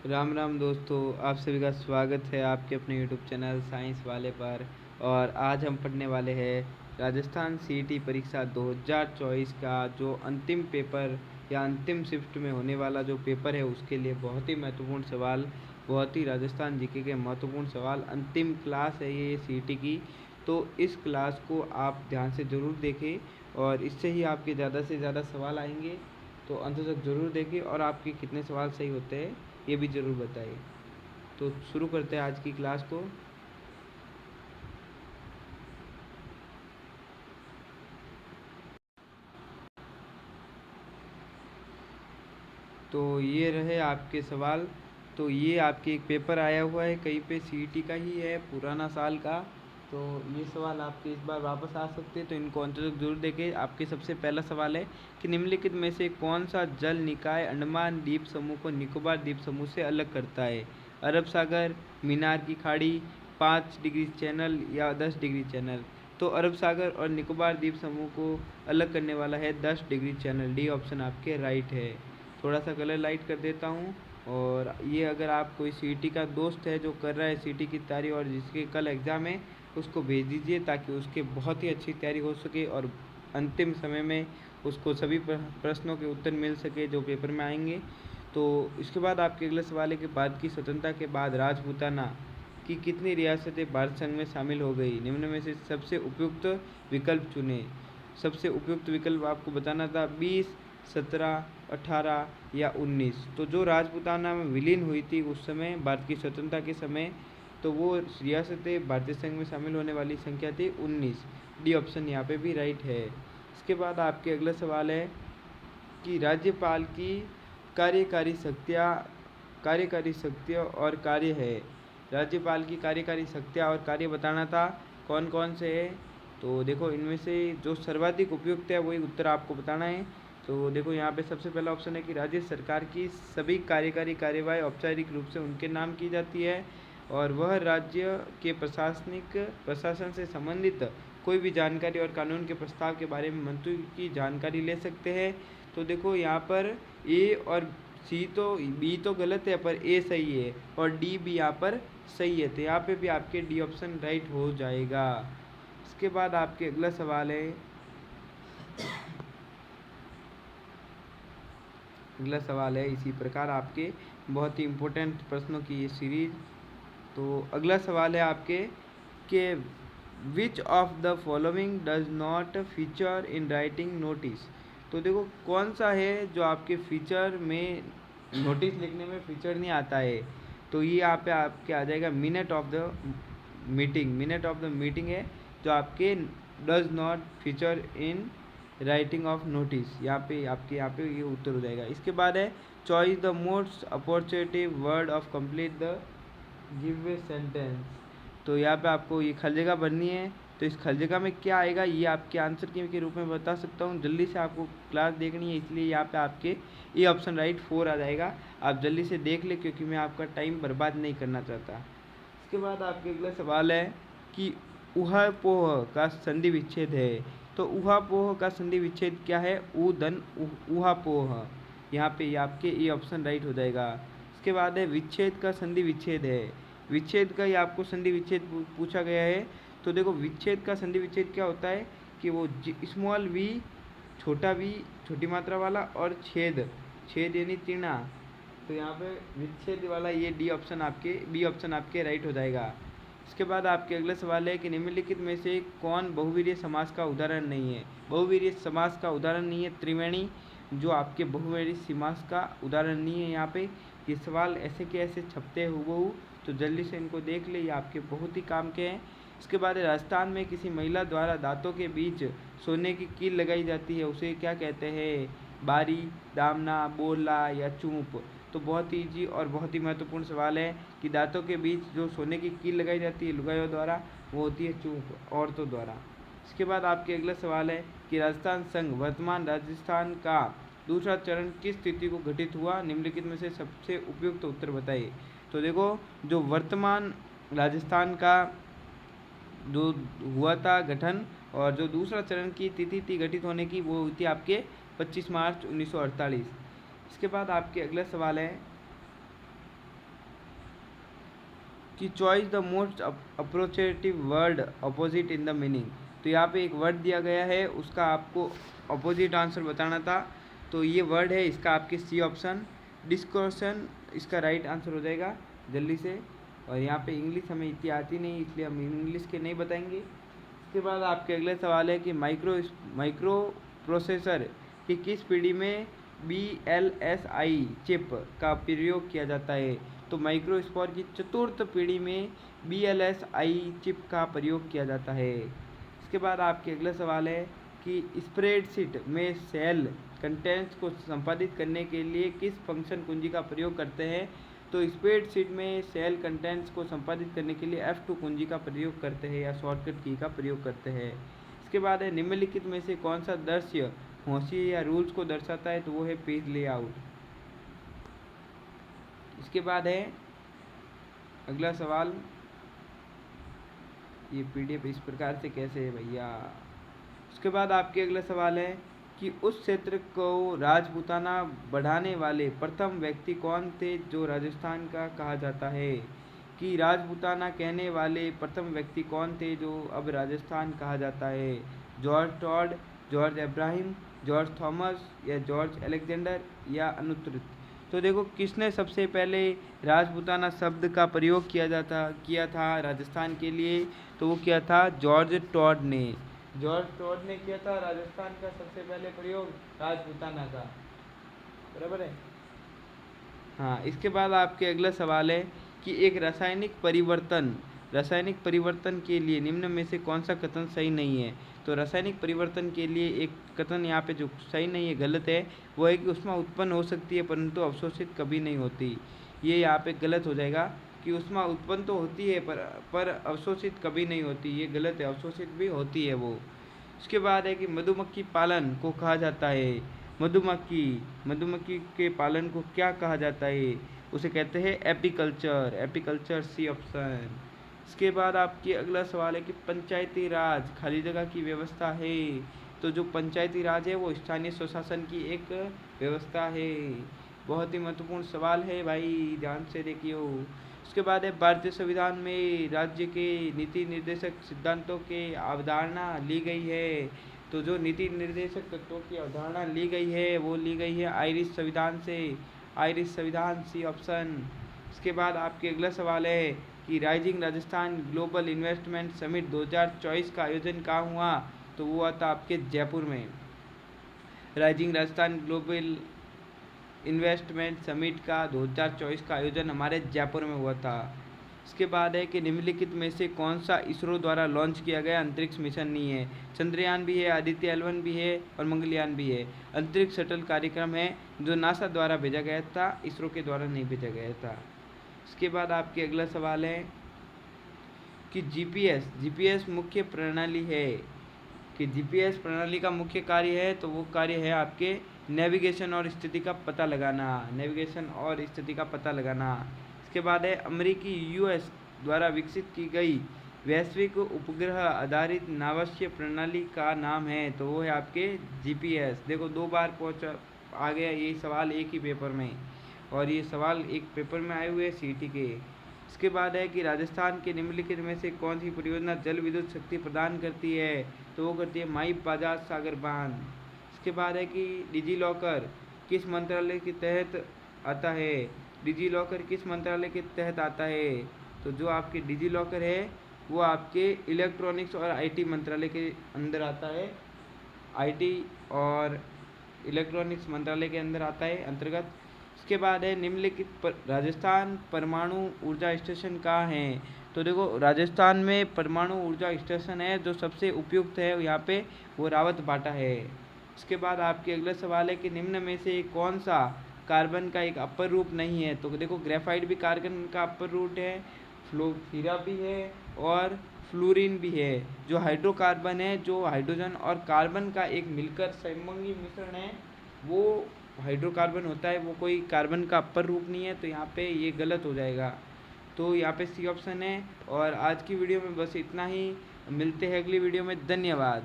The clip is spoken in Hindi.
राम राम दोस्तों, आप सभी का स्वागत है आपके अपने यूट्यूब चैनल साइंस वाले पर। और आज हम पढ़ने वाले हैं राजस्थान सीईटी परीक्षा 2024 का जो अंतिम पेपर या अंतिम शिफ्ट में होने वाला जो पेपर है उसके लिए बहुत ही महत्वपूर्ण सवाल, बहुत ही राजस्थान जीके के महत्वपूर्ण सवाल। अंतिम क्लास है ये सीईटी की, तो इस क्लास को आप ध्यान से ज़रूर देखें और इससे ही आपके ज़्यादा से ज़्यादा सवाल आएंगे। तो अंत तक ज़रूर देखें और आपके कितने सवाल सही होते हैं ये भी ज़रूर बताइए। तो शुरू करते हैं आज की क्लास को। तो ये रहे आपके सवाल। तो ये आपके एक पेपर आया हुआ है कहीं पे, सीईटी का ही है, पुराना साल का। तो ये सवाल आपके इस बार वापस आ सकते हैं, तो इनको अंत तक जरूर देखें। आपके सबसे पहला सवाल है कि निम्नलिखित में से कौन सा जल निकाय अंडमान द्वीप समूह को निकोबार द्वीप समूह से अलग करता है? अरब सागर, मीनार की खाड़ी, 5 डिग्री चैनल या 10 डिग्री चैनल? तो अरब सागर और निकोबार द्वीप समूह को अलग करने वाला है 10 डिग्री चैनल। डी ऑप्शन आपके राइट है। थोड़ा सा कलर लाइट कर देता हूँ। और ये अगर आप कोई सीईटी का दोस्त है जो कर रहा है सीईटी की तैयारी और जिसके कल एग्ज़ाम है, उसको भेज दीजिए ताकि उसके बहुत ही अच्छी तैयारी हो सके और अंतिम समय में उसको सभी प्रश्नों के उत्तर मिल सके जो पेपर में आएंगे। तो इसके बाद आपके अगले सवाल है कि भारत की स्वतंत्रता के बाद राजपूताना की कितनी रियासतें भारत संघ में शामिल हो गई? निम्न में से सबसे उपयुक्त विकल्प चुने। सबसे उपयुक्त विकल्प आपको बताना था 20, 17, 18 या 19। तो जो राजपूताना में विलीन हुई थी उस समय भारत की स्वतंत्रता के समय, तो वो रियासतें भारतीय संघ में शामिल होने वाली संख्या थी 19। डी ऑप्शन यहाँ पे भी राइट है। इसके बाद आपके अगला सवाल है कि राज्यपाल की कार्यकारी शक्तियाँ कार्यकारी शक्तियाँ और कार्य है। राज्यपाल की कार्यकारी शक्तियाँ और कार्य बताना था, कौन कौन से है? तो देखो इनमें से जो सर्वाधिक उपयुक्त है वही उत्तर आपको बताना है। तो देखो यहाँ पे सबसे पहला ऑप्शन है कि राज्य सरकार की सभी कार्यकारी कार्यवाही औपचारिक रूप से उनके नाम की जाती है और वह राज्य के प्रशासनिक प्रशासन से संबंधित कोई भी जानकारी और कानून के प्रस्ताव के बारे में मंत्री की जानकारी ले सकते हैं। तो देखो यहाँ पर ए और सी तो, बी तो गलत है पर ए सही है और डी भी यहाँ पर सही है। तो यहाँ पे भी आपके डी ऑप्शन राइट हो जाएगा। इसके बाद आपके अगला सवाल है, अगला सवाल है इसी प्रकार आपके बहुत ही इम्पोर्टेंट प्रश्नों की ये सीरीज। तो अगला सवाल है आपके कि which of the following does not feature in writing notice? तो देखो कौन सा है जो आपके फीचर में, नोटिस लिखने में फीचर नहीं आता है? तो ये यहाँ पे आपके आ जाएगा minute of the meeting. Minute of the meeting है जो आपके does not feature in writing of notice. यहाँ पे ये उत्तर हो जाएगा। इसके बाद है choice the most opportunity word of complete the give sentence. तो यहाँ पे आपको ये खाली जगह भरनी है। तो इस खाली जगह में क्या आएगा ये आपके आंसर के रूप में बता सकता हूँ। जल्दी से आपको क्लास देखनी है इसलिए यहाँ पे आपके ये ऑप्शन राइट 4 आ जाएगा। आप जल्दी से देख ले क्योंकि मैं आपका टाइम बर्बाद नहीं करना चाहता। इसके बाद आपके अगला सवाल है कि ऊहापोह का संधि विच्छेद है। तो ऊहापोह का संधि विच्छेद क्या है? ऊधन ऊहापोह। यहाँ पे ये आपके ये ऑप्शन राइट हो जाएगा। इसके बाद है विच्छेद का संधि विच्छेद है। विच्छेद का ये आपको संधि विच्छेद पूछा गया है। तो देखो विच्छेद का संधि विच्छेद क्या होता है कि वो स्मॉल वी, छोटा वी, छोटी मात्रा वाला और छेद, छेद यानी तीर्णा। तो यहाँ पे विच्छेद वाला ये डी ऑप्शन आपके, बी ऑप्शन आपके राइट हो जाएगा। इसके बाद आपके अगले सवाल है कि निम्नलिखित में से कौन बहुवीर्य समास का उदाहरण नहीं है? बहुवीर्य समास का उदाहरण नहीं है त्रिवेणी, जो आपके बहुवीर्य समास का उदाहरण नहीं है। यहाँ पे ये सवाल ऐसे के ऐसे छपते हैं हूबहू, तो जल्दी से इनको देख ले, ये आपके बहुत ही काम के हैं। इसके बाद राजस्थान में किसी महिला द्वारा दांतों के बीच सोने की कील लगाई जाती है, उसे क्या कहते हैं? बारी, दामना, बोला या चूप? तो बहुत ही ईजी और बहुत ही महत्वपूर्ण सवाल है कि दांतों के बीच जो सोने की कील लगाई जाती है लुगाइयों द्वारा, वो होती है चूप, औरतों द्वारा। इसके बाद आपके अगला सवाल है कि राजस्थान संघ वर्तमान राजस्थान का दूसरा चरण किस तिथि को घटित हुआ? निम्नलिखित में से सबसे उपयुक्त उत्तर बताइए। तो देखो जो वर्तमान राजस्थान का जो हुआ था गठन और जो दूसरा चरण की तिथि थी घटित होने की, वो हुई थी आपके 25 मार्च 1948। इसके बाद आपके अगला सवाल है कि choice the most appropriate word opposite in the meaning. तो यहाँ पे एक वर्ड दिया गया है, उसका आपको अपोजिट आंसर बताना था। तो ये वर्ड है, इसका आपके सी ऑप्शन डिस्कशन इसका राइट आंसर हो जाएगा जल्दी से। और यहाँ पे इंग्लिश हमें इतनी आती नहीं, इसलिए हम इंग्लिश के नहीं बताएंगे। इसके बाद आपके अगले सवाल है कि माइक्रो प्रोसेसर की किस पीढ़ी में BLSI चिप का प्रयोग किया जाता है। तो माइक्रोस्पॉर की चतुर्थ पीढ़ी में BLSI चिप का प्रयोग किया जाता है। इसके बाद आपके अगला सवाल है कि स्प्रेडशीट में सेल कंटेंट्स को संपादित करने के लिए किस फंक्शन कुंजी का प्रयोग करते हैं। तो स्प्रेडशीट में सेल कंटेंट्स को संपादित करने के लिए F2 कुंजी का प्रयोग करते हैं या शॉर्टकट की का प्रयोग करते हैं। इसके बाद है निम्नलिखित में से कौन सा दृश्य हाशिए या रूल्स को दर्शाता है। तो वो है पेज लेआउट। इसके बाद है अगला सवाल, ये PDF इस प्रकार से कैसे है भैया। उसके बाद आपके अगला सवाल है कि उस क्षेत्र को राजपूताना बढ़ाने वाले प्रथम व्यक्ति कौन थे जो राजस्थान का कहा जाता है। कि राजपूताना कहने वाले प्रथम व्यक्ति कौन थे जो अब राजस्थान कहा जाता है। George Tod, George Abraham, George Thomas या जॉर्ज अलेक्जेंडर या अनुत्तरित। तो देखो किसने सबसे पहले राजपूताना शब्द का प्रयोग किया था राजस्थान के लिए। तो वो किया था जॉर्ज टॉड ने। जॉर्ज टॉड ने किया था राजस्थान का सबसे पहले प्रयोग राजपूताना का, बराबर है। हाँ, इसके बाद आपके अगला सवाल है कि एक रासायनिक परिवर्तन के लिए निम्न में से कौन सा कथन सही नहीं है। तो रासायनिक परिवर्तन के लिए एक कथन यहाँ पे जो सही नहीं है, गलत है, वो है कि ऊष्मा उत्पन्न हो सकती है परंतु अवशोषित कभी नहीं होती। ये यहाँ पे गलत हो जाएगा कि ऊष्मा उत्पन्न तो होती है पर अवशोषित कभी नहीं होती, ये गलत है, अवशोषित भी होती है वो। उसके बाद है कि मधुमक्खी पालन को कहा जाता है, मधुमक्खी के पालन को क्या कहा जाता है। उसे कहते हैं एपीकल्चर, सी ऑप्शन। इसके बाद आपकी अगला सवाल है कि पंचायती राज खाली जगह की व्यवस्था है। तो जो पंचायती राज है वो स्थानीय स्वशासन की एक व्यवस्था है। बहुत ही महत्वपूर्ण सवाल है भाई, ध्यान से देखियो। उसके बाद है भारतीय संविधान में राज्य के नीति निर्देशक सिद्धांतों के अवधारणा ली गई है। तो जो नीति निर्देशक तत्वों की अवधारणा ली गई है वो ली गई है आयरिश संविधान, सी ऑप्शन। इसके बाद आपके अगला सवाल है कि rising Rajasthan global investment summit 2024 का आयोजन कहाँ हुआ। तो वो हुआ था आपके जयपुर में। Rising Rajasthan global investment summit का 2024 का आयोजन हमारे जयपुर में हुआ था। इसके बाद है कि निम्नलिखित में से कौन सा इसरो द्वारा लॉन्च किया गया अंतरिक्ष मिशन नहीं है। चंद्रयान भी है, आदित्य L1 भी है और मंगलयान भी है। अंतरिक्ष शटल कार्यक्रम है जो नासा द्वारा भेजा गया था, इसरो के द्वारा नहीं भेजा गया था। इसके बाद आपके अगला सवाल है कि जीपीएस मुख्य प्रणाली है, कि जीपीएस प्रणाली का मुख्य कार्य है। तो वो कार्य है आपके नेविगेशन और स्थिति का पता लगाना। इसके बाद है अमेरिकी US द्वारा विकसित की गई वैश्विक उपग्रह आधारित नाविकीय प्रणाली का नाम है। तो वो है आपके GPS। देखो 2 बार आ गया ये सवाल एक ही पेपर में, और ये सवाल एक पेपर में आए हुए CET के। इसके बाद है कि राजस्थान के निम्नलिखित में से कौन सी परियोजना जल विद्युत शक्ति प्रदान करती है। तो वो करती है माई बजाज सागर बांध। इसके बाद है कि डिजिलॉकर किस मंत्रालय के तहत आता है। तो जो आपके डिजिलॉकर है वो आपके इलेक्ट्रॉनिक्स और IT मंत्रालय के अंदर आता है, IT और इलेक्ट्रॉनिक्स मंत्रालय के अंदर आता है अंतर्गत। इसके बाद है निम्नलिखित राजस्थान परमाणु ऊर्जा स्टेशन कहाँ है। तो देखो राजस्थान में परमाणु ऊर्जा स्टेशन है जो सबसे उपयुक्त है यहाँ पे, वो रावत बाटा है। इसके बाद आपके अगला सवाल है कि निम्न में से कौन सा कार्बन का एक अपर रूप नहीं है। तो देखो ग्रेफाइट भी कार्बन का अपर रूट है, फ्लोरीरा भी है और फ्लोरीन भी है। जो हाइड्रोकार्बन है, जो हाइड्रोजन और कार्बन का एक मिलकर समंगी मिश्रण है, वो हाइड्रोकार्बन होता है, वो कोई कार्बन का अपर रूप नहीं है। तो यहाँ पे ये गलत हो जाएगा, तो यहाँ पे सी ऑप्शन है। और आज की वीडियो में बस इतना ही, मिलते हैं अगली वीडियो में, धन्यवाद।